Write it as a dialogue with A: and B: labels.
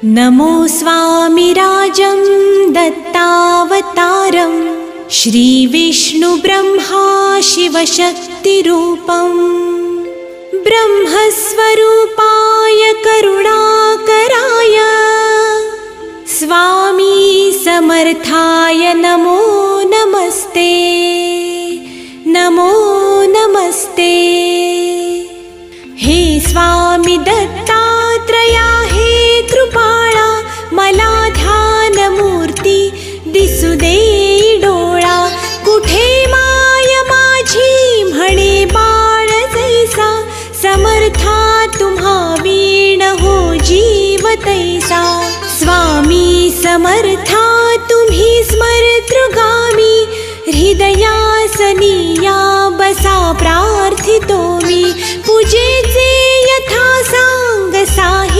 A: नमो स्वामिराजं दत्तावतारं श्रीविष्णुब्रह्मा शिवशक्तिरूपं ब्रह्मस्वरूपाय करुणाकराय स्वामी समर्थाय नमो नमस्ते नमो नमस्ते। हे स्वामी दत्तात्रया हे कृपाळा मला ध्यानमूर्ती दिसू दे डोळा कुठे माय माझी म्हणे बाळ जैसा समर्था तुम्हा वीण हो जीव तैसा स्वामी समर्था तुम्ही स्मरतृगामी हृदयासनिया बसा प्रार्थितो मी पूजेचे यथा सांग साहि